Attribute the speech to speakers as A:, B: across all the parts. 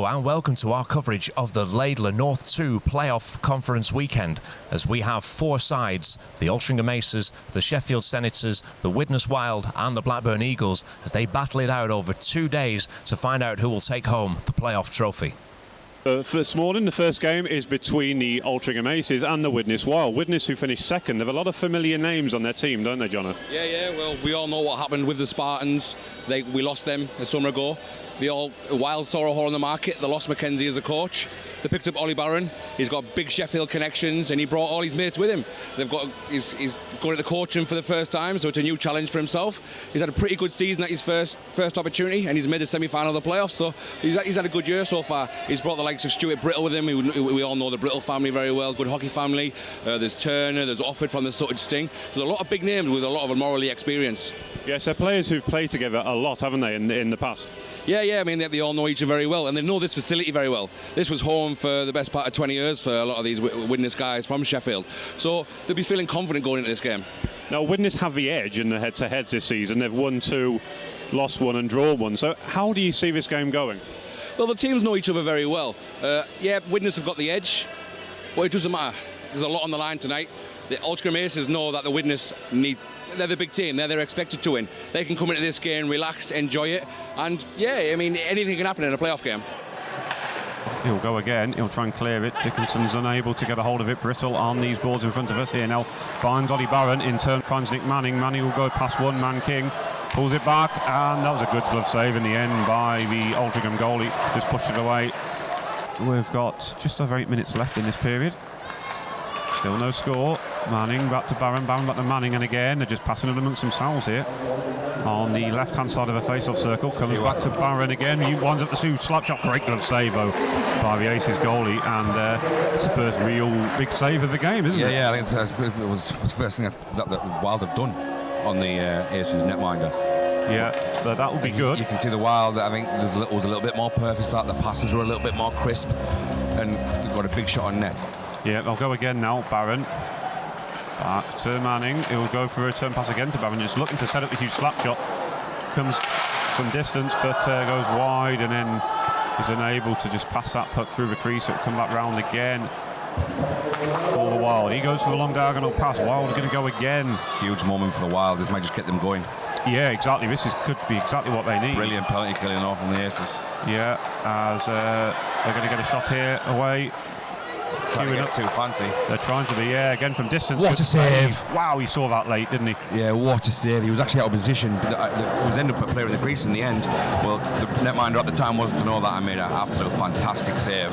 A: Hello and welcome to our coverage of the Laidler North 2 playoff conference weekend, as we have four sides: the Altrincham Aces, the Sheffield Senators, the Widnes Wild and the Blackburn Eagles, as they battle it out over 2 days to find out who will take home the playoff trophy.
B: This morning, the first game is between the Altrincham Aces and the Widnes Wild. Widnes, who finished second, they have a lot of familiar names on their team, don't they, Jono?
C: Yeah, well, we all know what happened with the Spartans. We lost them a summer ago. Wild saw a hole in the market. They lost Mackenzie as a coach. They picked up Ollie Barron. He's got big Sheffield connections and he brought all his mates with him. He's going to the coaching for the first time, so it's a new challenge for himself. He's had a pretty good season at his first opportunity, and he's made the semi-final of the playoffs, so he's had a good year so far. He's brought the likes of Stuart Brittle with him. We all know the Brittle family very well, good hockey family. There's Turner, there's Offord from the Sutton Sting. There's a lot of big names with a lot of morally experience.
B: Yes, they're players who've played together a lot, haven't they, in the past?
C: Yeah, I mean, they all know each other very well, and they know this facility very well. This was home for the best part of 20 years for a lot of these Widnes guys from Sheffield. So they'll be feeling confident going into this game. Now,
B: Widnes have the edge in the head-to-heads this season. They've won 2, lost 1 and drawn 1. So how do you see this game going?
C: Well, the teams know each other very well. Widnes have got the edge, but it doesn't matter. There's a lot on the line tonight. The Altrincham Aces know that the Widnes they're the big team. They're expected to win. They can come into this game relaxed, enjoy it, and I mean, anything can happen in a playoff game.
D: He'll go again, he'll try and clear it. Dickinson's unable to get a hold of it. Brittle on these boards in front of us here now. Finds Ollie Barron, in turn finds Nick Manning. Manning will go past one man King, pulls it back, and that was a good glove save in the end by the Altrincham goalie. Just pushed it away. We've got just over 8 minutes left in this period. Still no score. Manning back to Barron, Barron back to Manning, and again they're just passing it amongst themselves here. On the left-hand side of a face-off circle, comes back to Barron again. He winds up the slap shot. Great glove save though by the Aces goalie, and it's the first real big save of the game, isn't it?
E: Yeah, I think it was the first thing that Wild have done on the Aces netminder.
D: Yeah, but that will be good.
E: You can see the Wild. I think was a little bit more perfect. Start. The passes were a little bit more crisp, and they've got a big shot on net.
D: Yeah, they'll go again now. Barron back to Manning. He'll go for a return pass again to Barron, just looking to set up the huge slap shot. Comes from distance, but goes wide, and then is unable to just pass that puck through the crease. It'll come back round again for the Wild. He goes for the long diagonal pass. Wild are going to go again.
E: Huge moment for the Wild. This might just get them going.
D: Yeah, exactly. Could be exactly what they need.
E: Brilliant penalty killing off from the Aces.
D: Yeah, as they're going to get a shot here away.
E: Trying to get too fancy.
D: They're trying to be, again from distance.
E: What a save!
D: Wow, he saw that late, didn't he?
E: Yeah, what a save. He was actually out of position, but he was ended up a player in the crease in the end. Well, the netminder at the time wasn't to know that. I made an absolute fantastic save.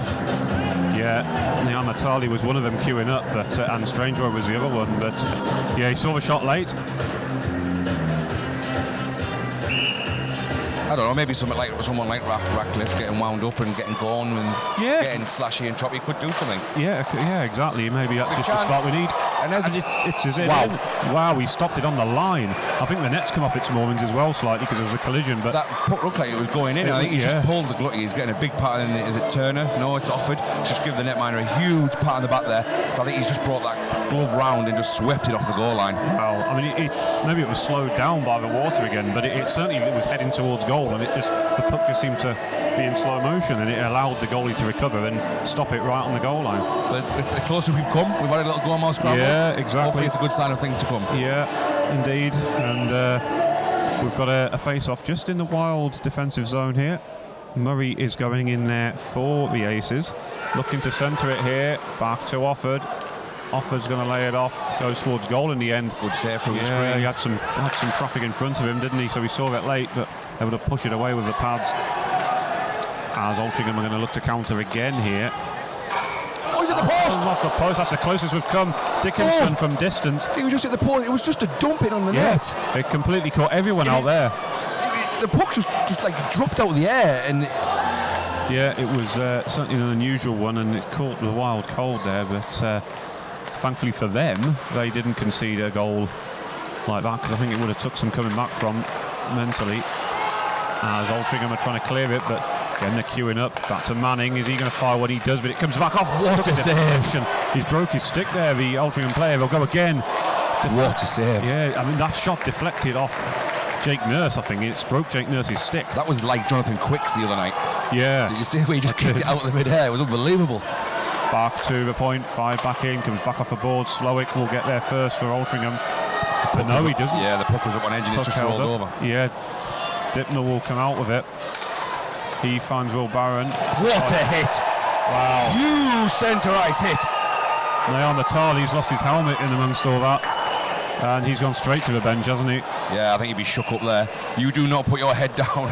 D: Yeah, Niall Natali was one of them queuing up, but and Strangeroy was the other one. But yeah, he saw the shot late.
E: I don't know, maybe someone like Ratcliffe getting wound up and getting going and getting slashy and choppy could do something.
D: Yeah, exactly. Maybe that's just the spot we need.
E: And
D: wow, he stopped it on the line. I think the net's come off its moorings as well slightly because there was a collision. But
E: that puck looked like it was going in. I think he's just pulled the glove. He's getting a big pat in. Is it Turner? No, it's Offord. Just give the netminder a huge pat on the back there. So I think he's just brought that glove round and just swept it off the goal line.
D: Well, I mean, maybe it was slowed down by the water again, but it certainly was heading towards goal, and the puck just seemed to be in slow motion, and it allowed the goalie to recover and stop it right on the goal line.
E: But it's the closer we've come. We've had a little goal more scramble.
D: Yeah, exactly.
E: Hopefully it's a good sign of things to come.
D: Yeah, indeed. And we've got a face-off just in the Wild defensive zone here. Murray is going in there for the Aces, looking to centre it here. Back to Offord. Offord's going to lay it off, goes towards goal in the end.
E: Good save from the screen.
D: Yeah, he had some traffic in front of him, didn't he? So he saw it late, but able to push it away with the pads. As Altrincham are going to look to counter again here.
E: Oh, he's at the post!
D: Off the post, that's the closest we've come. Dickinson from distance.
E: He was just at the post, it was just a dumping on the net.
D: It completely caught everyone out there.
E: The puck just like dropped out of the air, and
D: yeah, it was certainly an unusual one, and it caught the Wild cold there, but thankfully for them, they didn't concede a goal like that, because I think it would have took some coming back from mentally. As Altrincham are trying to clear it, but again they're queuing up. Back to Manning. Is he going to fire what he does? But it comes back off.
E: What a save!
D: He's broke his stick there, the Altrincham player. They'll go again.
E: What a save!
D: Yeah, I mean that shot deflected off Jake Nurse. I think it broke Jake Nurse's stick.
E: That was like Jonathan Quick's the other night.
D: Yeah.
E: Did you see where he just kicked it out of the mid-air? It was unbelievable.
D: Back to the point, 5 back in, comes back off the board. Slowick will get there first for Altrincham. But no, he doesn't.
E: Yeah, the puck was up on edge and it's just rolled over.
D: Yeah, Dipner will come out with it. He finds Will Barron.
E: What a hit!
D: Wow.
E: Huge centre ice hit.
D: Nayan Matali's lost his helmet in amongst all that. And he's gone straight to the bench, hasn't he?
E: Yeah, I think he'd be shook up there. You do not put your head down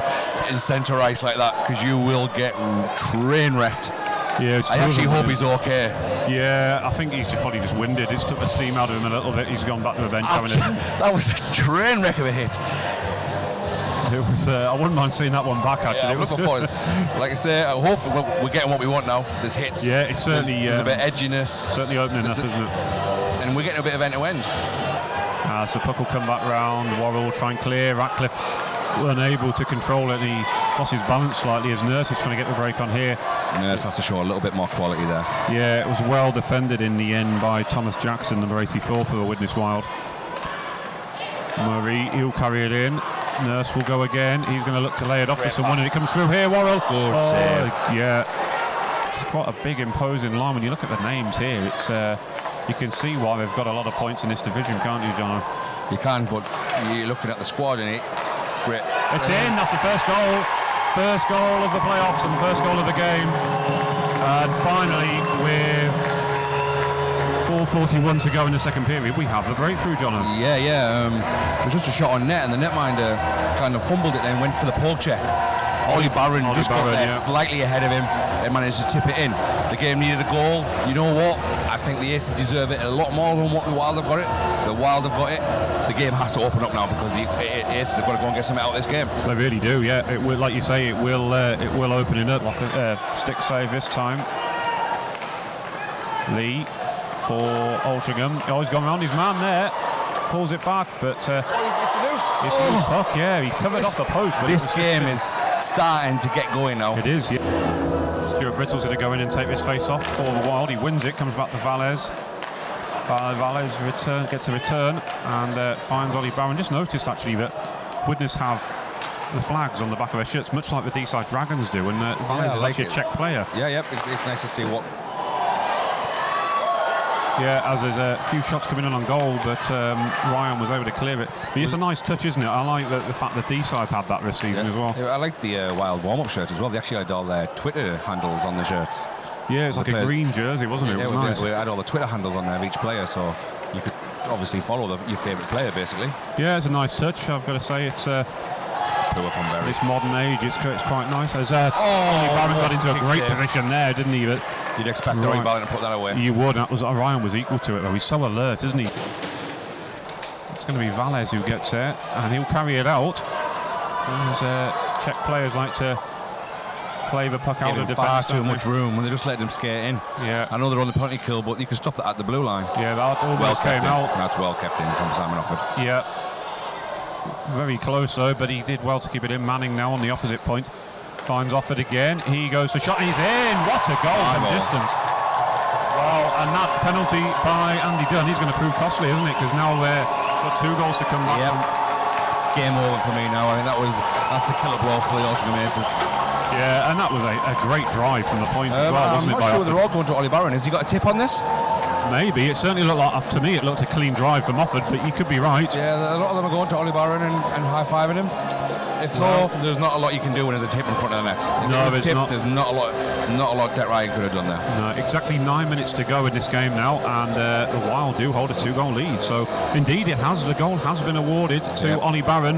E: in centre ice like that, because you will get train wrecked.
D: Yeah,
E: I actually hope he's okay.
D: Yeah, I think he's probably just winded. It's took the steam out of him a little bit. He's gone back to the bench.
E: That was a train wreck of a hit.
D: It was. I wouldn't mind seeing that one back, actually.
E: Yeah, it was like I say, hopefully we're getting what we want now. There's hits.
D: Yeah, it's certainly.
E: There's a bit of edginess.
D: Certainly opening up, isn't it?
E: And we're getting a bit of end-to-end.
D: So puck will come back round. Worrell will try and clear. Ratcliffe unable to control it. He lost his balance slightly as Nurse is trying to get the break on here.
E: Nurse has to show a little bit more quality there.
D: Yeah, it was well defended in the end by Thomas Jackson, number 84 for the Widnes Wild. Murray, he'll carry it in. Nurse will go again. He's going to look to lay it off to someone, and it comes through here. Worrell.
E: Good save.
D: Yeah. It's quite a big, imposing line. When you look at the names here, it's you can see why they've got a lot of points in this division, can't you, John?
E: You can, but you're looking at the squad in it. Great.
D: It's in. That's the first goal. First goal of the playoffs and the first goal of the game. And finally, with 4:41 to go in the second period, we have the breakthrough, John.
E: Yeah. It was just a shot on net, and the netminder kind of fumbled it, then went for the poke check. Ollie Barron just got there slightly ahead of him and managed to tip it in. The game needed a goal. You know what? I think the Aces deserve it a lot more than what the Wild have got it. The Wild have got it. The game has to open up now, because the Aces have got to go and get something out of this game.
D: They really do, yeah. It will, like you say, it will open it up. Like a stick save this time. Lee for Altrincham. Oh, he's gone round his man there. Pulls it back, but
E: it's a loose.
D: It's a loose puck, yeah. He covered off the post. But
E: this game is starting to get going now.
D: It is, yeah. Stuart Brittle's going to go in and take this face off for the Wild. He wins it, comes back to Valles. Valles gets a return and finds Ollie Barron. Just noticed actually that Widnes have the flags on the back of their shirts, much like the D-side Dragons do, and Valles is actually a Czech player.
E: Yeah, it's nice to see what.
D: Yeah, as there's a few shots coming in on goal, but Ryan was able to clear it. But it's a nice touch, isn't it? I like the fact that D-side had that this season as well.
E: Yeah, I like the Wild warm-up shirt as well. They actually had all their Twitter handles on the shirts.
D: Yeah, it's like a green jersey, wasn't it?
E: Yeah,
D: it was nice.
E: We had all the Twitter handles on there of each player, so you could obviously follow your favourite player, basically.
D: Yeah, it's a nice touch, I've got to say. It's
E: poor from Berry.
D: This modern age, it's quite nice. As Ollie Barron got into a great position there, didn't he? But
E: you'd expect Ollie Barron to put that away.
D: You would. Ryan was equal to it, though. He's so alert, isn't he? It's going to be Valles who gets there, and he'll carry it out. As Czech players like to play the puck out of defence.
E: Far too much room when they just let them skate in.
D: Yeah.
E: I know they're on the penalty kill, but you can stop that at the blue line.
D: Yeah, that almost came out.
E: That's well kept in from Simon Offord.
D: Yeah. Very close though, but he did well to keep it in. Manning now on the opposite point. Finds Offord again. He goes for shot and he's in. What a goal from distance. Wow, and that penalty by Andy Dunn, he's going to prove costly, isn't it? Because now we've got 2 goals to come back from.
E: Game over for me now. I think that's the killer blow for the Altrincham Aces.
D: Yeah, and that was a great drive from the point as well, wasn't it?
E: I'm not sure they're all going to Ollie Barron. Has he got a tip on this?
D: Maybe. It certainly looked like, to me, it looked a clean drive from Offord, but you could be right.
E: Yeah, a lot of them are going to Ollie Barron and high-fiving him. If so, there's not a lot you can do when there's a tip in front of the net.
D: No, there's not.
E: There's not a lot that Ryan could have done there.
D: No, exactly 9 minutes to go in this game now, and the Wild do hold a 2-goal lead. So, indeed, the goal has been awarded to Ollie Barron.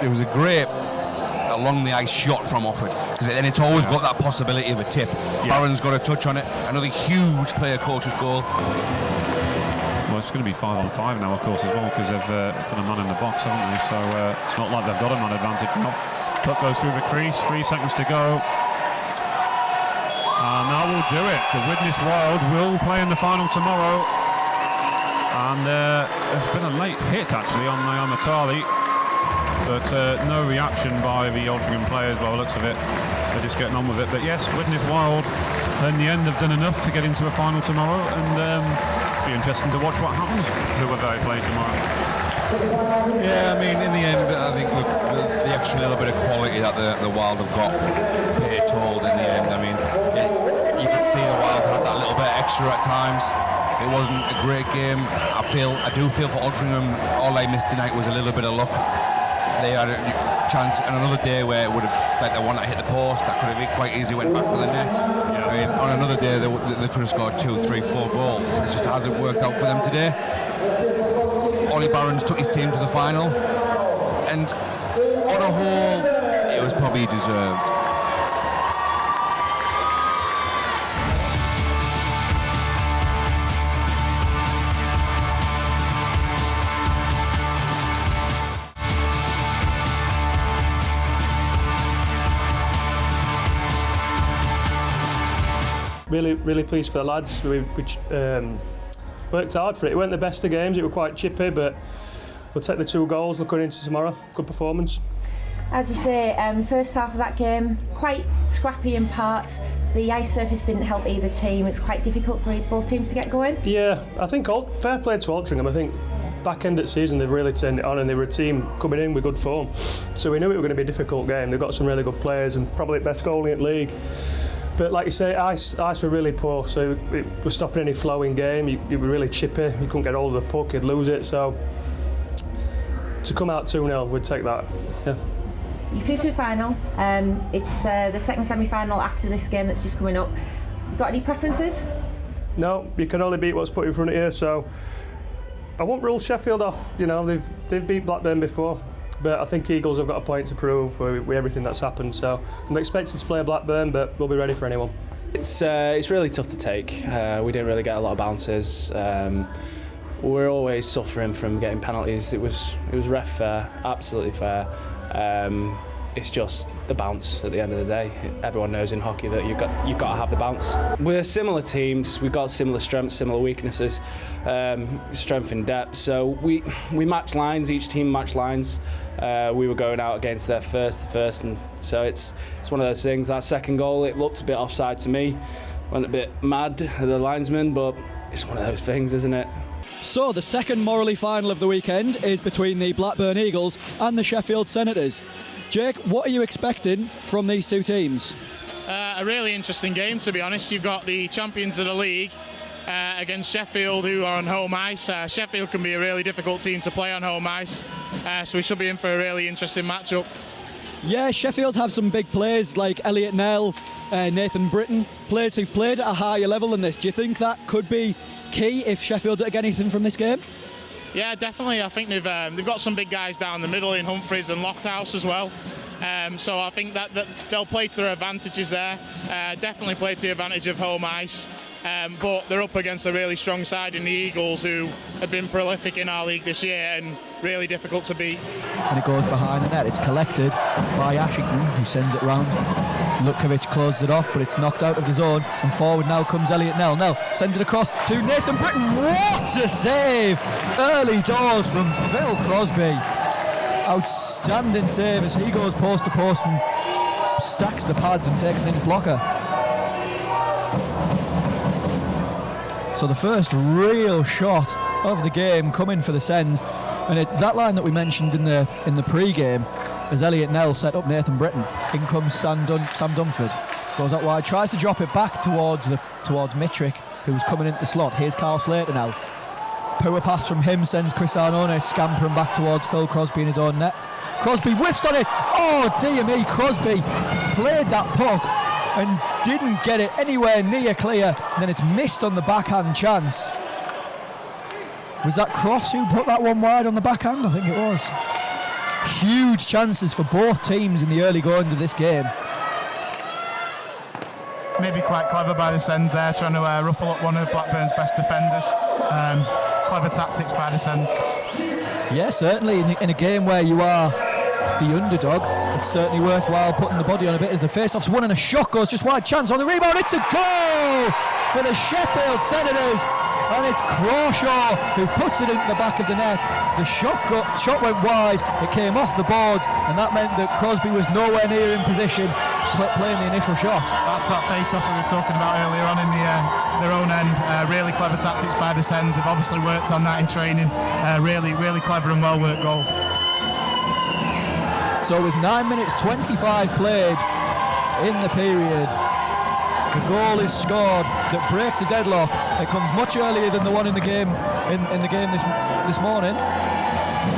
E: It was a great along the ice shot from Offord, because then it's always got that possibility of a tip. Barron's got a touch on it. Another huge player coach's goal.
D: Well, it's going to be 5-on-5 now, of course, as well, because they've got a man in the box, haven't they? So it's not like they've got a man advantage now. Puck goes through the crease, 3 seconds to go. And that will do it. The Widnes Wild will play in the final tomorrow. And there's been a late hit, actually, on Nayan Matali. But no reaction by the Altrincham players by the looks of it. They're just getting on with it. But yes, Widnes Wild, in the end, have done enough to get into a final tomorrow. And be interesting to watch what happens, who they play tomorrow.
E: Yeah, I mean, in the end, I think the extra little bit of quality that the Wild have got paid told in the end. I mean, you could see the Wild had that little bit extra at times. It wasn't a great game. I do feel for Altrincham, all they missed tonight was a little bit of luck. They had a chance on another day where it would have, like the one that hit the post, that could have been quite easy, went back to the net. I mean, on another day they could have scored 2, 3, 4 goals. It just hasn't worked out for them today. Ollie Barron's took his team to the final, and on a whole, it was probably deserved.
F: Really pleased for the lads. We worked hard for it. It weren't the best of games, it were quite chippy, but we'll take the 2 goals looking into tomorrow. Good performance.
G: As you say, first half of that game, quite scrappy in parts. The ice surface didn't help either team. It's quite difficult for both teams to get going.
F: Yeah, I think fair play to Altrincham. I think back end of the season they've really turned it on, and they were a team coming in with good form. So we knew it was going to be a difficult game. They've got some really good players and probably the best goalie in the league. But like you say, ice were really poor, so it was stopping any flow in game. You were really chippy, you couldn't get hold of the puck, you'd lose it. So to come out 2-0, we'd take that. Yeah.
G: You through to the final. It's the second semi-final after this game that's just coming up. Got any preferences?
F: No, you can only beat what's put in front of you. So I won't rule Sheffield off. You know, they've beat Blackburn before. But I think Eagles have got a point to prove with everything that's happened. So I'm expecting to play Blackburn, but we'll be ready for anyone.
H: It's really tough to take. We didn't really get a lot of bounces. We're always suffering from getting penalties. It was ref fair, absolutely fair. It's just the bounce at the end of the day. Everyone knows in hockey that you've got to have the bounce. We're similar teams. We've got similar strengths, similar weaknesses, strength and depth. So we match lines. Each team match lines. We were going out against their first, and so it's one of those things. That second goal, it looked a bit offside to me. Went a bit mad at the linesman, but it's one of those things, isn't it?
I: So the second Morley final of the weekend is between the Blackburn Eagles and the Sheffield Senators. Jake, what are you expecting from these two teams?
J: A really interesting game, to be honest. You've got the champions of the league against Sheffield, who are on home ice. Sheffield can be a really difficult team to play on home ice, so we should be in for a really interesting matchup.
I: Yeah, Sheffield have some big players like Elliot Nell, Nathan Britton, players who've played at a higher level than this. Do you think that could be key if Sheffield don't get anything from this game?
J: Yeah, definitely. I think they've got some big guys down the middle in Humphreys and Lofthouse as well. So I think that they'll play to their advantages there. Definitely play to the advantage of home ice. But they're up against a really strong side in the Eagles, who have been prolific in our league this year and really difficult to beat.
K: And it goes behind the net. It's collected by Ashington, who sends it round. Lutkovic closes it off, but it's knocked out of the zone. And forward now comes Elliot Nell. Nell sends it across to Nathan Britton. What a save! Early doors from Phil Crosby. Outstanding save as he goes post to post and stacks the pads and takes an inch blocker. So the first real shot of the game coming for the Sens, and it's that line that we mentioned in the pre-game as Elliot Nell set up Nathan Britton. In comes Sam Dunford, goes out wide, tries to drop it back towards Mitrick, who's coming into the slot. Here's Carl Slater now. Poor pass from him sends Chris Arnone scampering back towards Phil Crosby in his own net. Crosby whiffs on it. Oh dear me, Crosby played that puck and didn't get it anywhere near clear, and then it's missed on the backhand chance. Was that Cross who put that one wide on the backhand? I think it was. Huge chances for both teams in the early goings of this game.
L: Maybe quite clever by the Sens there, trying to ruffle up one of Blackburn's best defenders. Clever tactics by the Sens.
K: Yeah, certainly in a game where you are the underdog, it's certainly worthwhile putting the body on a bit as the face-off's won, and a shot goes just wide. Chance on the rebound, it's a goal for the Sheffield Senators, and it's Crawshaw who puts it into the back of the net. The shot went wide, it came off the boards, and that meant that Crosby was nowhere near in position playing the initial shot.
L: That's that face-off we were talking about earlier on in their own end. Really clever tactics by the Sens. They've obviously worked on that in training. Really clever and well-worked goal.
K: So with 9 minutes 25 played, in the period. The goal is scored that breaks a deadlock. It comes much earlier than the one in the game in the game this morning.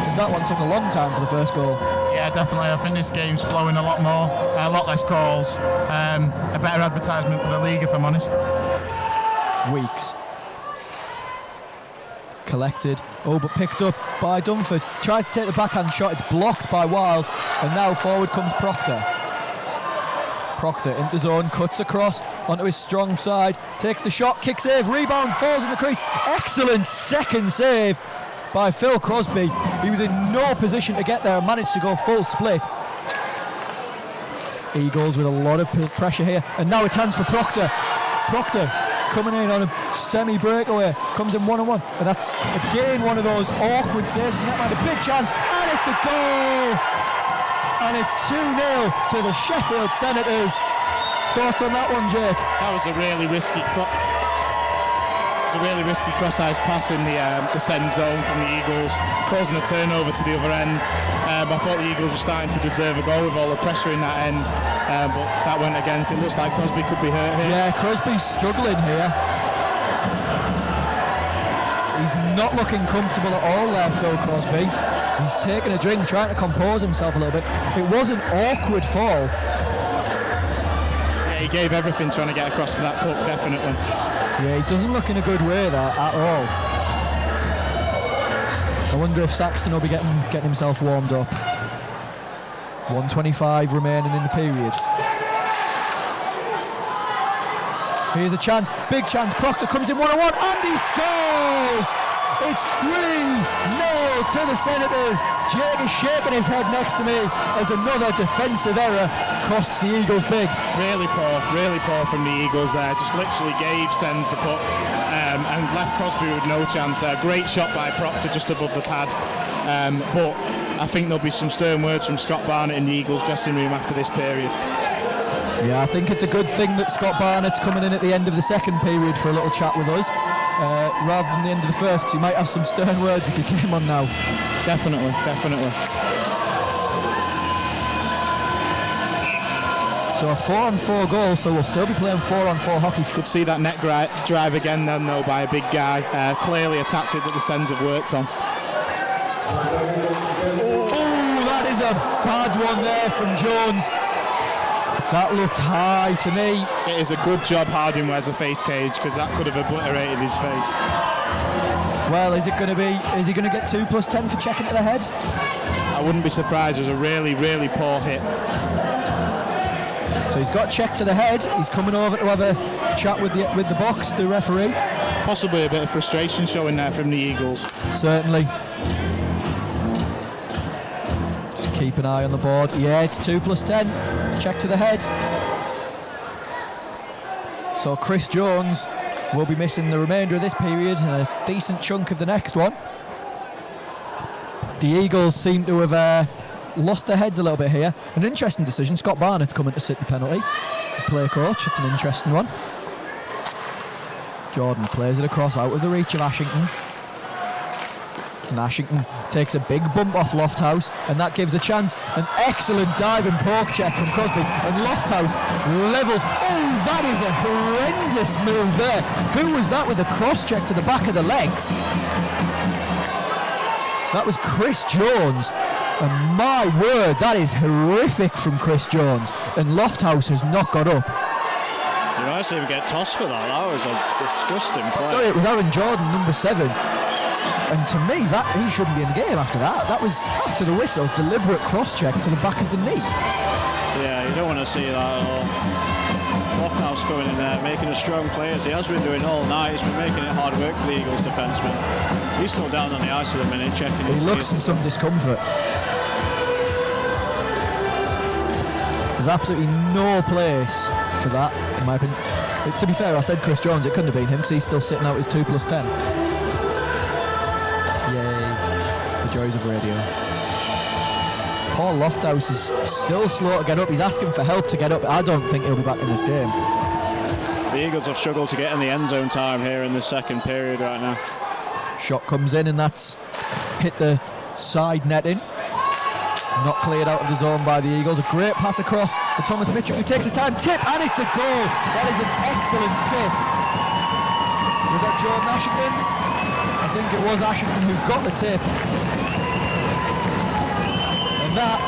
K: As that one took a long time for the first goal.
L: Yeah, definitely. I think this game's flowing a lot more, a lot less calls, a better advertisement for the league, if I'm honest.
K: Weeks. Collected, but picked up by Dunford. Tries to take the backhand shot, it's blocked by Wild, and now forward comes Proctor. Proctor into zone, cuts across onto his strong side, takes the shot, kick save, rebound, falls in the crease. Excellent second save by Phil Crosby. He was in no position to get there and managed to go full split. Eagles with a lot of pressure here, and now it's hands for Proctor. Proctor coming in on a semi-breakaway, comes in one-on-one, and that's again one of those awkward saves from that man. A big chance, and it's a goal! And it's 2-0 to the Sheffield Senators. Thoughts on that one, Jake?
J: That was a really risky cross-eyes pass in the send zone from the Eagles, causing a turnover to the other end. I thought the Eagles were starting to deserve a goal with all the pressure in that end, but that went against. It looks like Crosby could be hurt here.
K: Yeah, Crosby's struggling here. He's not looking comfortable at all there, Phil Crosby. He's taking a drink, trying to compose himself a little bit. It was an awkward fall.
J: Yeah, he gave everything trying to get across to that puck, definitely.
K: Yeah, he doesn't look in a good way there at all. I wonder if Saxton will be getting himself warmed up. 1:25 remaining in the period. Here's a chance, big chance. Proctor comes in one-on-one and he scores! It's 3-0 to the Senators. Jake is shaking his head next to me as another defensive error costs the Eagles big.
J: Really poor from the Eagles there. Just literally gave Send the puck and left Crosby with no chance. Great shot by Proctor just above the pad. But I think there'll be some stern words from Scott Barnett in the Eagles dressing room after this period.
K: Yeah, I think it's a good thing that Scott Barnett's coming in at the end of the second period for a little chat with us, rather than the end of the first, because he might have some stern words if he came on now.
J: Definitely.
K: So a 4-on-4 goal, so we'll still be playing 4-on-4 hockey.
J: Could see that net drive again then though by a big guy. Clearly a tactic that the Sens have worked on.
K: Oh, that is a bad one there from Jones. That looked high to me.
J: It is a good job Harding wears a face cage, because that could have obliterated his face.
K: Well, is he going to get 2+10 for checking to the head?
J: I wouldn't be surprised. It was a really poor hit.
K: So he's got check to the head. He's coming over to have a chat with the box, the referee.
J: Possibly a bit of frustration showing there from the Eagles.
K: Certainly. Just keep an eye on the board. Yeah, it's 2+10. Check to the head. So Chris Jones will be missing the remainder of this period and a decent chunk of the next one. The Eagles seem to have lost their heads a little bit here. An interesting decision. Scott Barnett's coming to sit the penalty. The play coach. It's an interesting one. Jordan plays it across out of the reach of Ashington. And Ashington takes a big bump off Lofthouse, and that gives a chance. An excellent dive and poke check from Crosby, and Lofthouse levels. Oh, that is a horrendous move there. Who was that with a cross check to the back of the legs? That was Chris Jones, and my word, that is horrific from Chris Jones, and Lofthouse has not got up.
M: You might even get tossed for that. That was a disgusting play.
K: Sorry, it was Aaron Jordan, number 7. And to me, that he shouldn't be in the game after that. That was after the whistle, deliberate cross-check to the back of the knee.
M: Yeah, you don't want to see that at all. Lofthouse going in there, making a strong play as he has been doing all night. He's been making it hard work for the Eagles defenseman. He's still down on the ice at the minute, checking.
K: He looks in some discomfort. There's absolutely no place for that, in my opinion. To be fair, I said Chris Jones, it couldn't have been him because he's still sitting out his 2+10. The joys of radio. Paul Lofthouse is still slow to get up. He's asking for help to get up. I don't think he'll be back in this game.
M: The Eagles have struggled to get in the end zone time here in the second period right now.
K: Shot comes in and that's hit the side netting. Not cleared out of the zone by the Eagles. A great pass across for Thomas Mitchell, who takes his time. Tip, and it's a goal. That is an excellent tip. Was that Jordan Ashington? I think it was Ashington who got the tip. And that,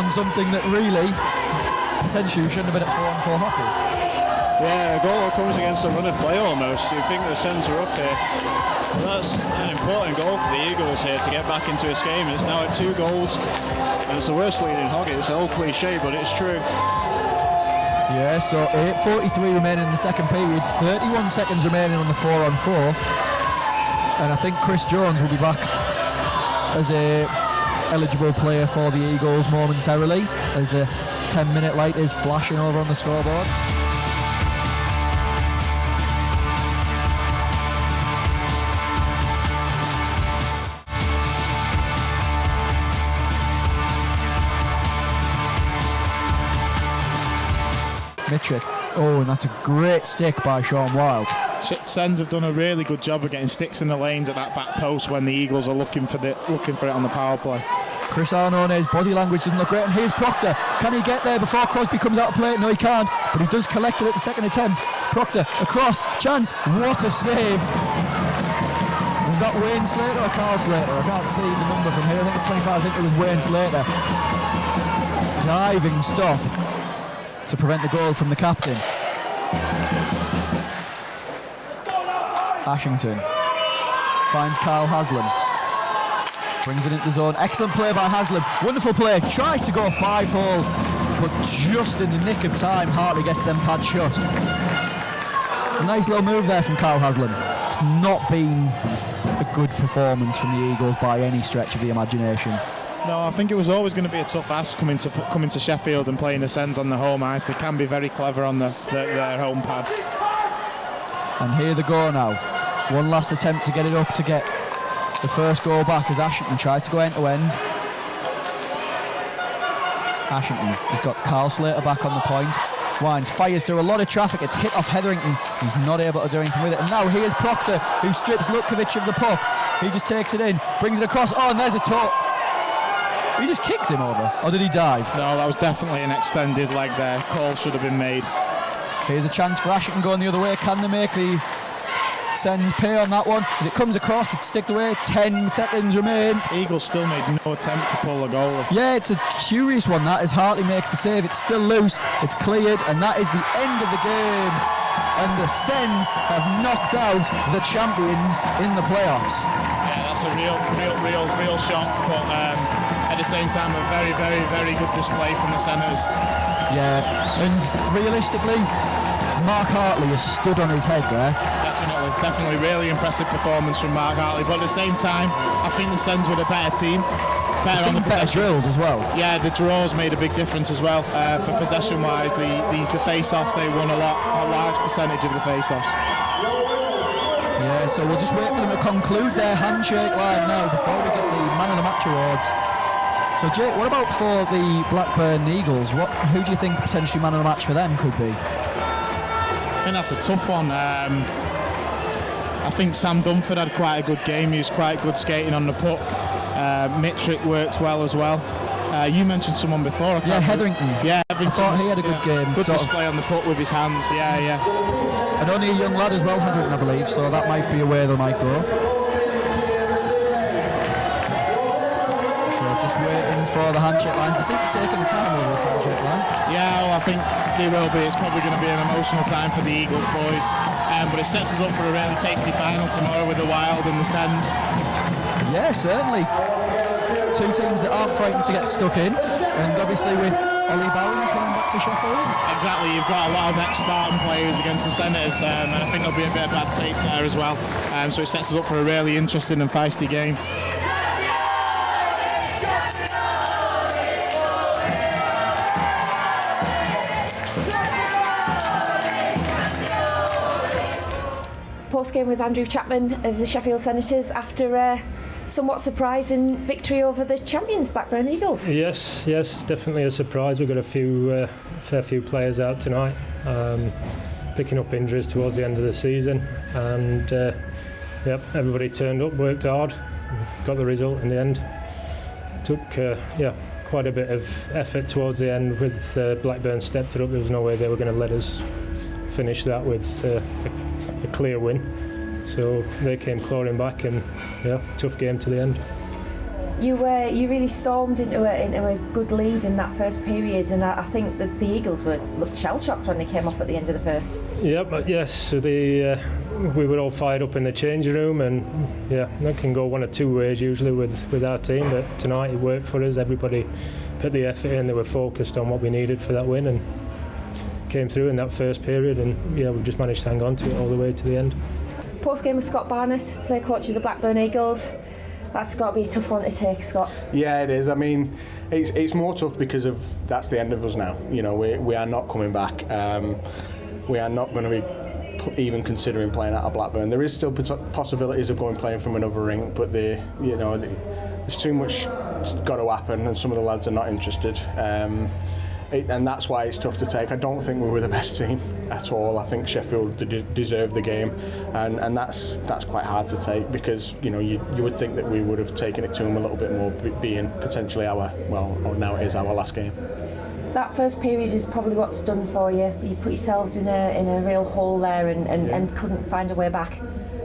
K: on something that really, potentially shouldn't have been at 4-on-4 hockey.
M: Yeah, a goal that comes against a run of play almost. You think the Sens are up here. Well, that's an important goal for the Eagles here to get back into this game. It's now at 2 goals, and it's the worst lead in hockey. It's an old cliche, but it's true.
K: Yeah, so 8:43 remaining in the second period, 31 seconds remaining on the 4-on-4, and I think Chris Jones will be back as a eligible player for the Eagles momentarily, as the 10-minute light is flashing over on the scoreboard. Mitrick. Oh, and that's a great stick by Sean Wilde.
J: Sens have done a really good job of getting sticks in the lanes at that back post when the Eagles are looking for it on the power play.
K: Chris Arnone's body language doesn't look great, and here's Proctor. Can he get there before Crosby comes out of play? No, he can't, but he does collect it at the second attempt. Proctor, across, chance, what a save. Was that Wayne Slater or Carl Slater? I can't see the number from here. I think it's 25, I think it was Wayne Slater. Diving stop to prevent the goal from the captain. Ashington finds Kyle Haslam, brings it into the zone. Excellent play by Haslam, wonderful play, tries to go 5-hole, but just in the nick of time Hartley gets them pads shut. A nice little move there from Kyle Haslam. It's not been a good performance from the Eagles by any stretch of the imagination.
J: No, I think it was always going to be a tough ask coming to Sheffield and playing the Sens on the home ice. They can be very clever on their home pad.
K: And here they go now. One last attempt to get it up to get the first goal back as Ashington tries to go end to end. Ashington has got Carl Slater back on the point. Wines fires through a lot of traffic. It's hit off Hetherington. He's not able to do anything with it. And now here's Proctor, who strips Lutkovich of the puck. He just takes it in, brings it across. Oh, and there's a toe. He just kicked him over, or did he dive?
J: No, that was definitely an extended leg there. Call should have been made.
K: Here's a chance for Ashington going the other way. Can they make the Sens pay on that one? As it comes across, it's sticked away. 10 seconds remain.
J: Eagles still made no attempt to pull a goal.
K: Yeah, it's a curious one that, as Hartley makes the save. It's still loose, it's cleared, and that is the end of the game. And the Sens have knocked out the champions in the playoffs.
J: Yeah, that's a real shock, but at the same time a very, very, very good display from the Senators.
K: Yeah, and realistically, Mark Hartley has stood on his head there.
J: Definitely really impressive performance from Mark Hartley, but at the same time I think the Sens were the better team.
K: Better drilled as well.
J: Yeah, the draws made a big difference as well. For possession wise, the face-offs, they won a large percentage of the face-offs.
K: Yeah, so we'll just wait for them to conclude their handshake line now before we get the Man of the Match awards. So Jake, what about for the Blackburn Eagles? Who do you think potentially Man of the Match for them could be?
J: I think that's a tough one. I think Sam Dunford had quite a good game. He was quite good skating on the puck. Mitrick worked well as well. You mentioned someone before.
K: Hetherington.
J: Yeah,
K: Hetherington. I thought he had a good game.
J: Good display on the puck with his hands. Yeah.
K: And only a young lad as well, Hetherington, I believe. So that might be a way they might go. So just waiting for the handshake line. They seem to be taking the time over this handshake line.
J: Yeah, well, I think they will be. It's probably going to be an emotional time for the Eagles boys. But it sets us up for a really tasty final tomorrow with the Wild and the Sens.
K: Yeah, certainly. Two teams that aren't frightened to get stuck in, and obviously with Ollie Barron coming back to Sheffield.
J: Exactly, you've got a lot of ex-Spartan players against the Senators, and I think there'll be a bit of bad taste there as well. So it sets us up for a really interesting and feisty game.
G: Post-game with Andrew Chapman of the Sheffield Senators after a somewhat surprising victory over the champions Blackburn Eagles.
F: Yes, definitely a surprise. We've got a fair few players out tonight, picking up injuries towards the end of the season, and everybody turned up, worked hard, got the result in the end. took quite a bit of effort towards the end. With Blackburn stepped it up, there was no way they were going to let us finish that with a clear win. So they came clawing back, and tough game to the end.
G: You really stormed into a good lead in that first period, and I think that the Eagles looked shell-shocked when they came off at the end of the first.
F: Yeah, but yes, so we were all fired up in the changing room, and that can go one of two ways usually with our team, but tonight it worked for us. Everybody put the effort in, they were focused on what we needed for that win, and came through in that first period, and we just managed to hang on to it all the way to the end.
G: Post-game with Scott Barnett, player coach of the Blackburn Eagles. That's got to be a tough one to take, Scott.
N: Yeah, it is. I mean, it's more tough because that's the end of us now. We are not coming back. We are not going to be even considering playing out of Blackburn. There is still possibilities of playing from another rink, but there's too much got to happen, and some of the lads are not interested. And that's why it's tough to take. I don't think we were the best team at all. I think Sheffield deserved the game, and that's quite hard to take, because you would think that we would have taken it to them a little bit more, being potentially now it is our last game.
G: That first period is probably what's done for you. You put yourselves in a real hole there and couldn't find a way back.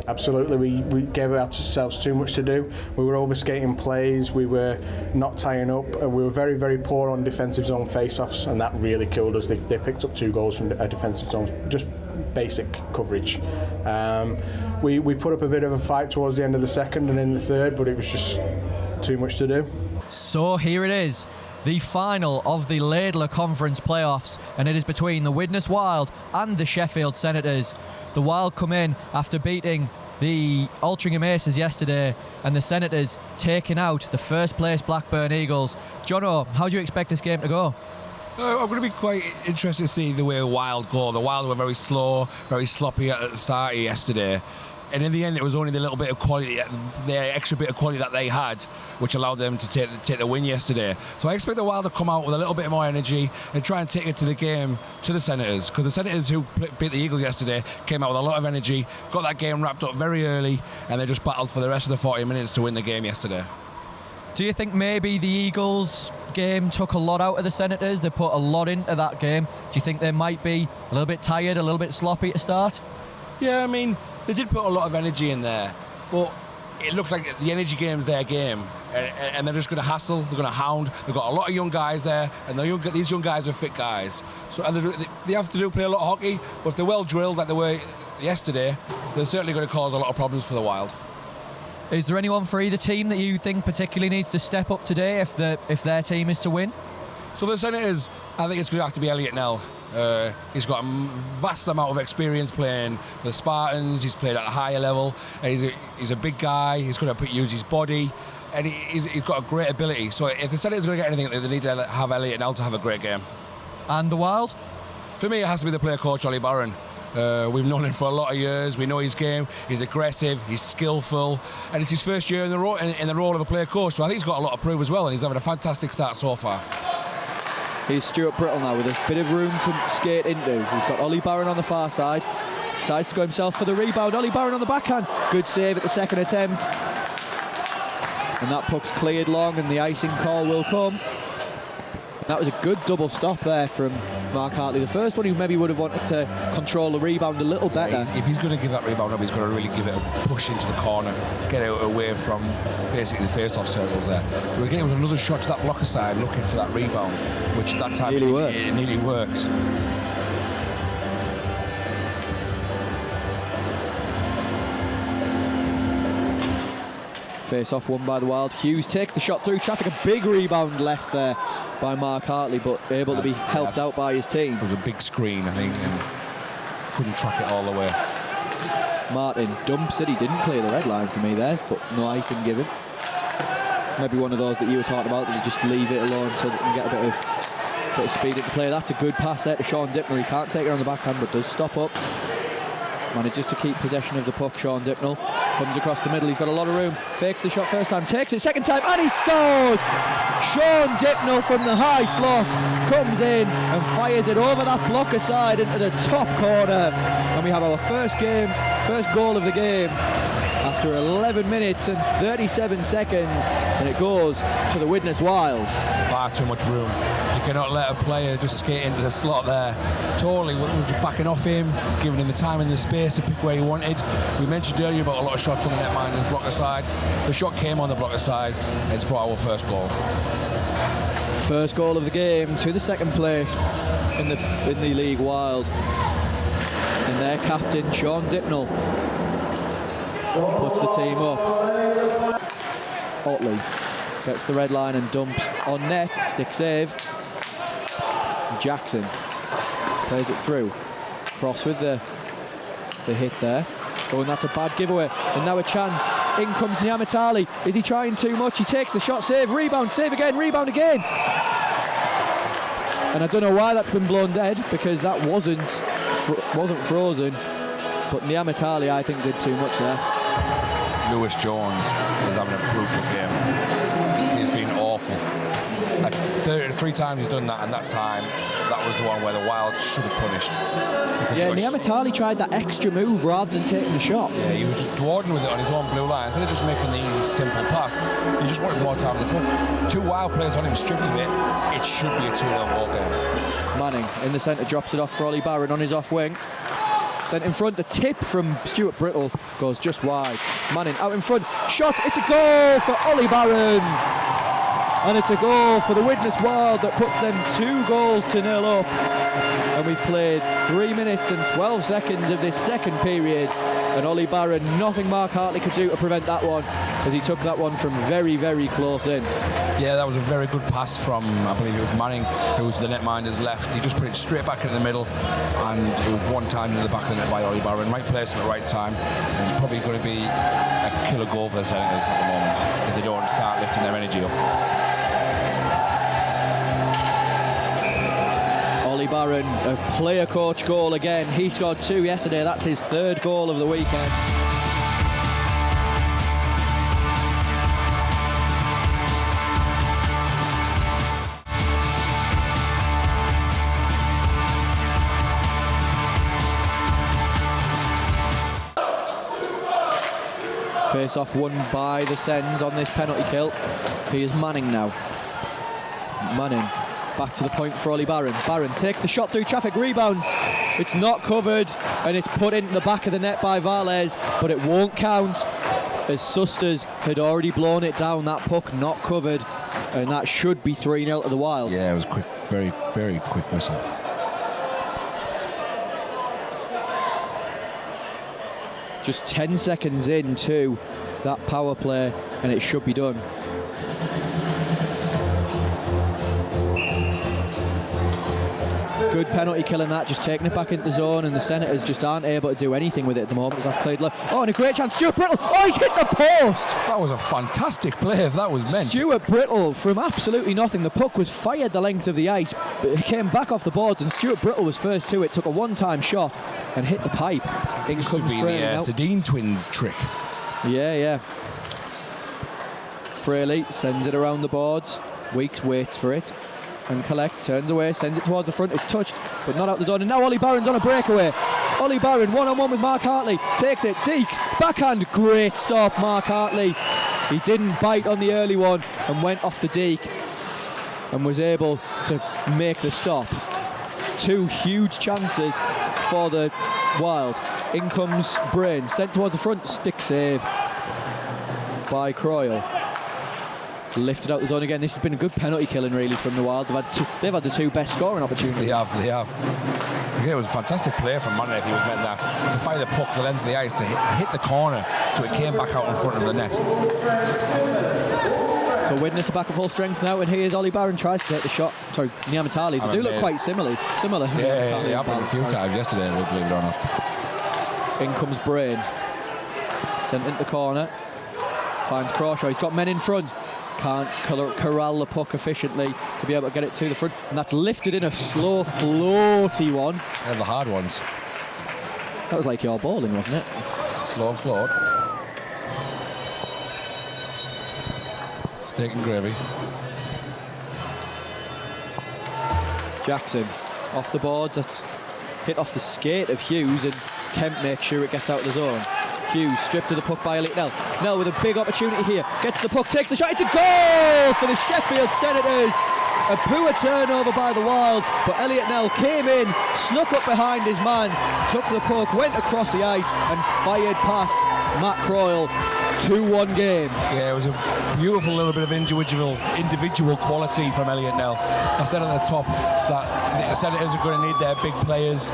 N: Absolutely, we gave ourselves too much to do. We were overskating plays, we were not tying up, we were very, very poor on defensive zone face-offs, and that really killed us. They picked up 2 goals from a defensive zone, just basic coverage. We put up a bit of a fight towards the end of the second and in the third, but it was just too much to do.
K: So here it is, the final of the Laidler Conference playoffs, and it is between the Widnes Wild and the Sheffield Senators. The Wild come in after beating the Altrincham Aces yesterday, and the Senators taking out the first place Blackburn Eagles. Jono, how do you expect this game to go?
E: I'm going to be quite interested to see the way the Wild go. The Wild were very slow, very sloppy at the start yesterday. And in the end, it was only the little bit of quality, the extra bit of quality that they had, which allowed them to take the win yesterday. So I expect the Wild to come out with a little bit more energy and try and take it to the game, to the Senators. Because the Senators, who beat the Eagles yesterday, came out with a lot of energy, got that game wrapped up very early, and they just battled for the rest of the 40 minutes to win the game yesterday.
K: Do you think maybe the Eagles game took a lot out of the Senators? They put a lot into that game. Do you think they might be a little bit tired, a little bit sloppy to start?
E: Yeah, I mean, they did put a lot of energy in there, but it looked like the energy game's their game, and they're just going to hassle, they're going to hound. They've got a lot of young guys there, and these young guys are fit guys. So and they have to play a lot of hockey, but if they're well drilled like they were yesterday, they're certainly going to cause a lot of problems for the Wild.
K: Is there anyone for either team that you think particularly needs to step up today if their team is to win?
E: So for the Senators, I think it's going to have to be Elliot Nell. He's got a vast amount of experience playing for the Spartans. He's played at a higher level, and he's a big guy. He's going to use his body, and he's got a great ability. So if the Senators are going to get anything, they need to have Elliot Nell to have a great game.
K: And the Wild?
E: For me, it has to be the player coach, Ollie Barron. We've known him for a lot of years. We know his game. He's aggressive. He's skillful, and it's his first year in the role of a player coach. So I think he's got a lot to prove as well, and he's having a fantastic start so far.
I: Here's Stuart Brittle now with a bit of room to skate into. He's got Ollie Barron on the far side. Decides to go himself for the rebound. Ollie Barron on the backhand. Good save at the second attempt. And that puck's cleared long, and the icing call will come. That was a good double stop there from Mark Hartley. The first one, he maybe would have wanted to control the rebound a little better.
E: Yeah, if he's going to give that rebound up, he's got to really give it a push into the corner, get it away from basically the face-off circles there. But again, it was another shot to that blocker side looking for that rebound, which that time it nearly worked.
I: Face-off won by the Wild. Hughes takes the shot through traffic. A big rebound left there by Mark Hartley, but able to be helped out by his team.
E: It was a big screen, I think, and couldn't track it all the way.
I: Martin dumps it. He didn't clear the red line for me there, but no icing given. Maybe one of those that you were talking about, that you just leave it alone so that you can get a bit of speed into play. That's a good pass there to Sean Dipnell. He can't take it on the backhand, but does stop up. Manages to keep possession of the puck, Sean Dipnell. Comes across the middle, he's got a lot of room. Fakes the shot first time, takes it second time, and he scores! Sean Dipnell from the high slot comes in and fires it over that blocker side into the top corner. And we have our first goal of the game after 11 minutes and 37 seconds, and it goes to the Widnes Wild.
E: Far too much room. You cannot let a player just skate into the slot there. Totally, we're just backing off him, giving him the time and the space to pick where he wanted. We mentioned earlier about a lot of shots on the netminder's blocker side. The shot came on the blocker side, and it's brought our first goal.
I: First goal of the game to the second place in the League Wild. And their captain, Sean Dipnell, puts the team up. Otley gets the red line and dumps on net. Stick save. Jackson plays it through. Cross with the hit there. Oh, and that's a bad giveaway. And now a chance. In comes Niamatali. Is he trying too much? He takes the shot. Save, rebound, save again, rebound again. And I don't know why that's been blown dead, because that wasn't frozen. But Niamatali, I think, did too much there.
E: Lewis Jones is having a brutal game. He's been awful. Like 3 times he's done that, and that time, that was the one where the Wild should have punished.
I: Yeah, Niamatali tried that extra move rather than taking the shot.
E: Yeah, he was just dawdling with it on his own blue line. Instead of just making the easy, simple pass, he just wanted more time on the puck. 2 Wild players on him, stripped of it. It should be a 2-0 ball game.
I: Manning in the centre, drops it off for Ollie Barron on his off wing. Sent in front, the tip from Stuart Brittle goes just wide. Manning out in front, shot, it's a goal for Ollie Barron. And it's a goal for the Widnes Wild that puts them 2-0 up. And we've played 3 minutes and 12 seconds of this second period. And Ollie Barron, nothing Mark Hartley could do to prevent that one, as he took that one from very, very close in.
E: Yeah, that was a very good pass from, I believe it was Manning, who was the netminder's left. He just put it straight back in the middle, and it was one time in the back of the net by Ollie Barron. Right place at the right time. And it's probably going to be a killer goal for the Senators at the moment, if they don't start lifting their energy up.
I: Ollie Barron, a player coach goal again. He scored 2 yesterday. That's his 3rd goal of the weekend. Face off won by the Sens on this penalty kill. He is Manning now. Manning. Back to the point for Ollie Barron. Barron takes the shot through traffic, rebounds. It's not covered, and it's put into the back of the net by Varles, but it won't count, as Susters had already blown it down. That puck not covered, and that should be 3-0 to the Wild.
E: Yeah, it was quick, very, very quick whistle.
I: Just 10 seconds into that power play, and it should be done. Good penalty killing that, just taking it back into the zone, and the Senators just aren't able to do anything with it at the moment. That's Laidler. Oh, and a great chance. Stuart Brittle. Oh, he's hit the post.
E: That was a fantastic play if that was meant.
I: Stuart Brittle from absolutely nothing. The puck was fired the length of the ice, but it came back off the boards, and Stuart Brittle was first to it. Took a one-time shot and hit the pipe.
E: It used to be the Sedin twins trick.
I: Yeah. Fraley sends it around the boards. Weeks waits for it and collects, turns away, sends it towards the front. It's touched, but not out the zone. And now Ollie Barron's on a breakaway. Ollie Barron, one-on-one with Mark Hartley. Takes it, deked, backhand. Great stop, Mark Hartley. He didn't bite on the early one and went off the deke and was able to make the stop. 2 huge chances for the Wild. In comes Brain, sent towards the front. Stick save by Croyle. Lifted out the zone again. This has been a good penalty killing really from the Wild. They've had the 2 best scoring opportunities.
E: They have. It was a fantastic play from Manning if he was meant that. To fire the puck to the length of the ice to hit the corner, so it came back out in front of the net.
I: So Widnes are back at full strength now, and here's Ollie Barron tries to take the shot. Sorry, Niamatali. They do look quite similar.
E: Yeah, it happened a few times yesterday, believe it or not.
I: In comes Brain. Sent into the corner. Finds Crawshaw. He's got men in front. Can't corral the puck efficiently to be able to get it to the front. And that's lifted in a slow, floaty one.
E: They're the hard ones.
I: That was like your bowling, wasn't it?
E: Slow float. Steak and gravy.
I: Jackson off the boards. That's hit off the skate of Hughes, and Kemp makes sure it gets out of the zone. Hughes stripped of the puck by Elliot Nell. Nell with a big opportunity here. Gets the puck, takes the shot. It's a goal for the Sheffield Senators. A poor turnover by the Wild, but Elliot Nell came in, snuck up behind his man, took the puck, went across the ice and fired past Matt Croyle. 2-1 game.
E: Yeah, it was a beautiful little bit of individual quality from Elliot Nell. I said at the top that the Senators are going to need their big players,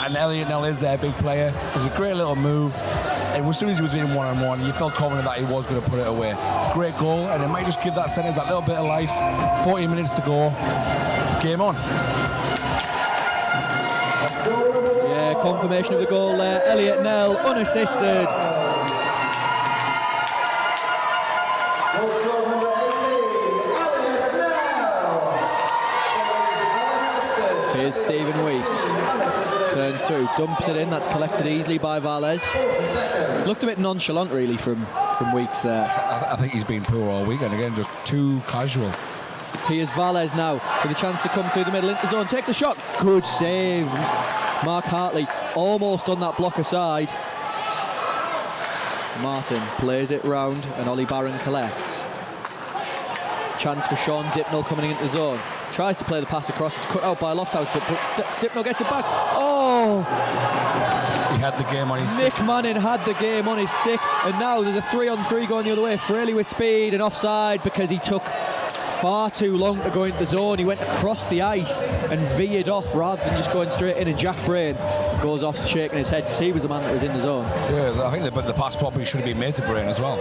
E: and Elliot Nell is their big player. It was a great little move, and as soon as he was in one-on-one, you felt confident that he was going to put it away. Great goal, and it might just give that Senators that little bit of life. 40 minutes to go. Game on.
I: Yeah, confirmation of the goal there. Elliot Nell unassisted. Here's Stephen Weeks. Turns through, dumps it in. That's collected easily by Valles. Looked a bit nonchalant, really, from Weeks there.
E: I think he's been poor all weekend. Again, just too casual.
I: Here's Valles now with a chance to come through the middle into the zone. Takes a shot. Good save. Mark Hartley almost on that block aside. Martin plays it round and Ollie Barron collects. Chance for Sean Dipnell coming into the zone. Tries to play the pass across. It's cut out by Lofthouse, but Dipnell gets it back. Oh!
E: He had the game on his stick.
I: Nick Manning had the game on his stick, and now there's a 3-on-3 going the other way. Fraley with speed and offside because he took far too long to go into the zone. He went across the ice and veered off rather than just going straight in, and Jack Brain goes off shaking his head because he was the man that was in the zone.
E: Yeah, I think the pass probably should have been made to Brain as well.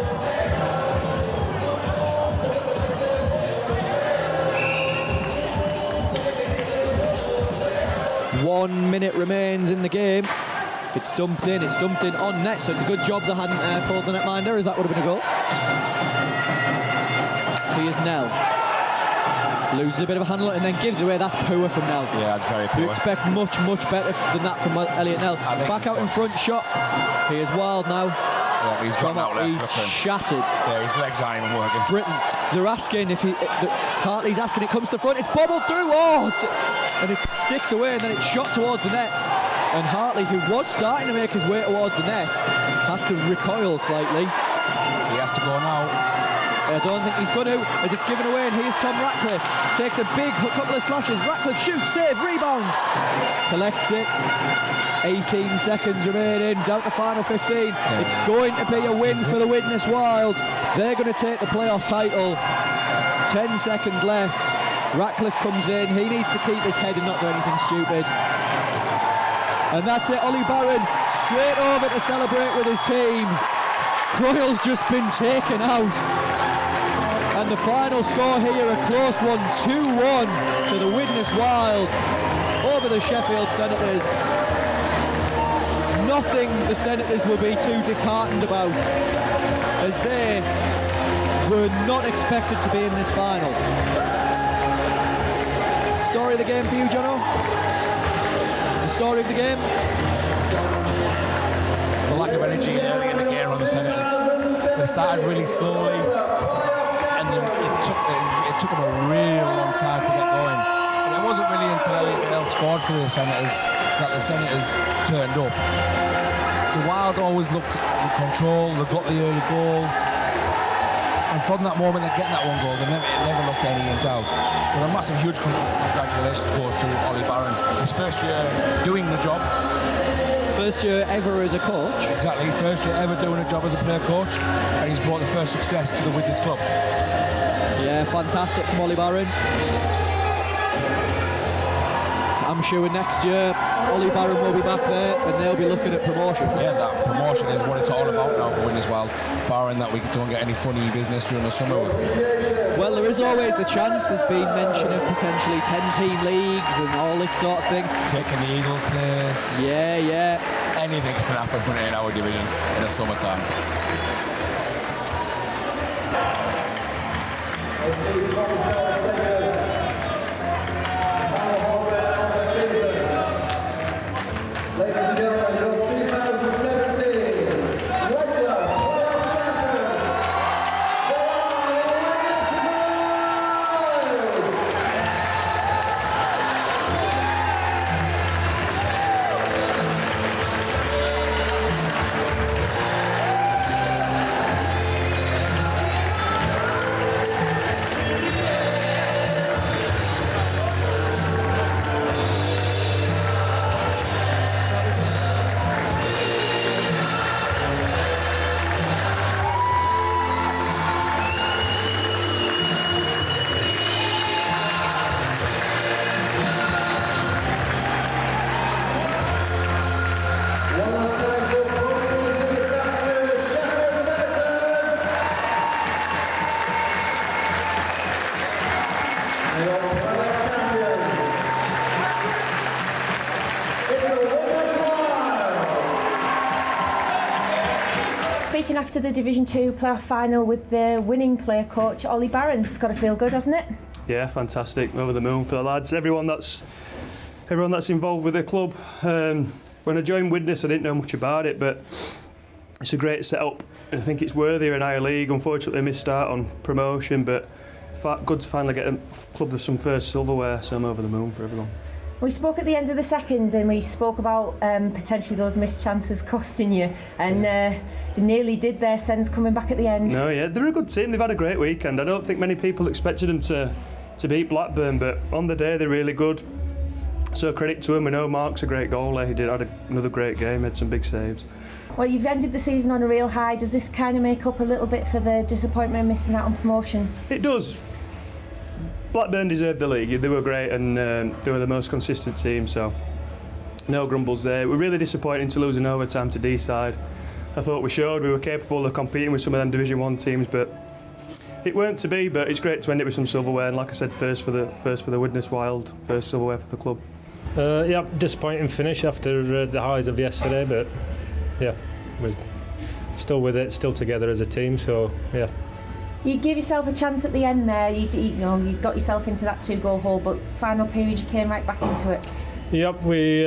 I: 1 minute remains in the game. It's dumped in on net, so it's a good job they hadn't pulled the netminder, as that would have been a goal. Here's Nell. Loses a bit of a handle and then gives away. That's poor from Nell.
E: Yeah, it's very poor.
I: You expect much better than that from Elliot Nell. Back out in front, shot. Here's Wild now.
E: Yeah, he's gone out left.
I: He's shattered.
E: Yeah, his legs aren't even working.
I: Britain, they're asking if Hartley's asking, it comes to front, it's bobbled through, and it's sticked away and then it's shot towards the net. And Hartley, who was starting to make his way towards the net, has to recoil slightly.
E: He has to go now.
I: I don't think he's going to, as it's given away, and here's Tom Ratcliffe. Takes a big couple of slashes. Ratcliffe shoots, save, rebound. Collects it. 18 seconds remaining, down to final 15. Yeah. It's going to be a win for the Widnes Wild. They're going to take the playoff title. 10 seconds left. Ratcliffe comes in. He needs to keep his head and not do anything stupid. And that's it. Ollie Barron straight over to celebrate with his team. Croyle's just been taken out. And the final score here, a close one, 2-1 to the Widnes Wild over the Sheffield Senators. Nothing the Senators will be too disheartened about, as they were not expected to be in this final. Story of the game for you, Jono? The story of the game?
E: The lack of energy early in the game from the Senators. They started really slowly, and it took them a real long time to get going. And it wasn't really until Elliot Nell scored for the Senators that the Senators turned up. The Wild always looked in control. They got the early goal, and from that moment they're getting that one goal. It never looked any in doubt. But a massive, huge congratulations goes to Ollie Barron. His first year doing the job.
I: First year ever as a coach.
E: Exactly, first year ever doing a job as a player coach, and he's brought the first success to the Widnes club.
I: Yeah, fantastic from Ollie Barron. I'm sure next year Ollie Barron will be back there and they'll be looking at promotion.
E: Yeah, that promotion is what it's all about now for Widnes Wild, barring that we don't get any funny business during the summer.
I: Well, there is always the chance. There's been mention of potentially 10-team leagues and all this sort of thing.
E: Taking the Eagles' place.
I: Yeah.
E: Anything can happen in our division in the summertime.
O: Let's see if ladies and gentlemen, your 2017 Laidler playoff champions, the Widnes Wild!
G: to the Division 2 playoff final with the winning player coach Ollie Barron. It's got to feel good, hasn't it?
F: Yeah, fantastic. Over the moon for the lads. Everyone that's involved with the club. When I joined Widnes, I didn't know much about it, but it's a great setup. I think it's worthy of an higher league. Unfortunately, I missed out on promotion, but good to finally get a club with some first silverware, so I'm over the moon for everyone.
G: We spoke at the end of the second and we spoke about potentially those missed chances costing you, and they nearly did their sense coming back at the end.
F: No, yeah, they're a good team. They've had a great weekend. I don't think many people expected them to beat Blackburn, but on the day they're really good. So credit to him. We know Mark's a great goalie. He had another great game, had some big saves.
G: Well, you've ended the season on a real high. Does this kind of make up a little bit for the disappointment of missing out on promotion?
F: It does. Blackburn deserved the league. They were great, and they were the most consistent team, so no grumbles there. We're really disappointing to lose in overtime to D-side. I thought we showed we were capable of competing with some of them Division 1 teams, but it weren't to be. But it's great to end it with some silverware, and like I said, first for the Widnes Wild, first silverware for the club.
P: Yeah, disappointing finish after the highs of yesterday, but yeah, we're still with it, still together as a team, so yeah.
G: You gave yourself a chance at the end there. You got yourself into that 2-goal hole, but final period you came right back into it.
P: Yep, we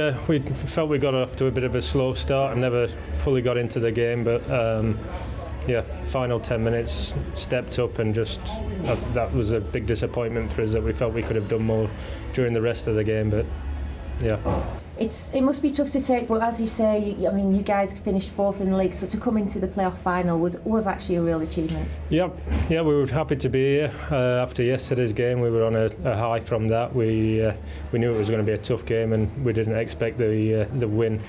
P: felt we got off to a bit of a slow start and never fully got into the game, but yeah, final 10 minutes stepped up, and just that was a big disappointment for us, that we felt we could have done more during the rest of the game, but yeah.
G: It must be tough to take, but as you say, you guys finished 4th in the league, so to come into the playoff final was actually a real achievement.
P: Yep, yeah, we were happy to be here. After yesterday's game, we were on a high from that. We knew it was going to be a tough game, and we didn't expect the win.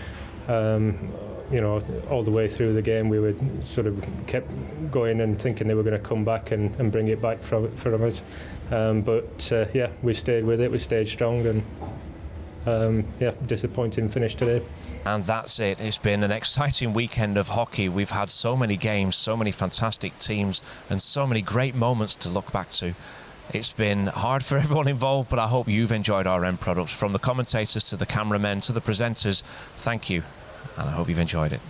P: All the way through the game, we were sort of kept going and thinking they were going to come back and bring it back from us. But yeah, we stayed with it. We stayed strong, and yeah, disappointing finish today.
A: And that's it. It's been an exciting weekend of hockey. We've had so many games, so many fantastic teams, and so many great moments to look back to. It's been hard for everyone involved, but I hope you've enjoyed our end products. From the commentators to the cameramen to the presenters, thank you, and I hope you've enjoyed it.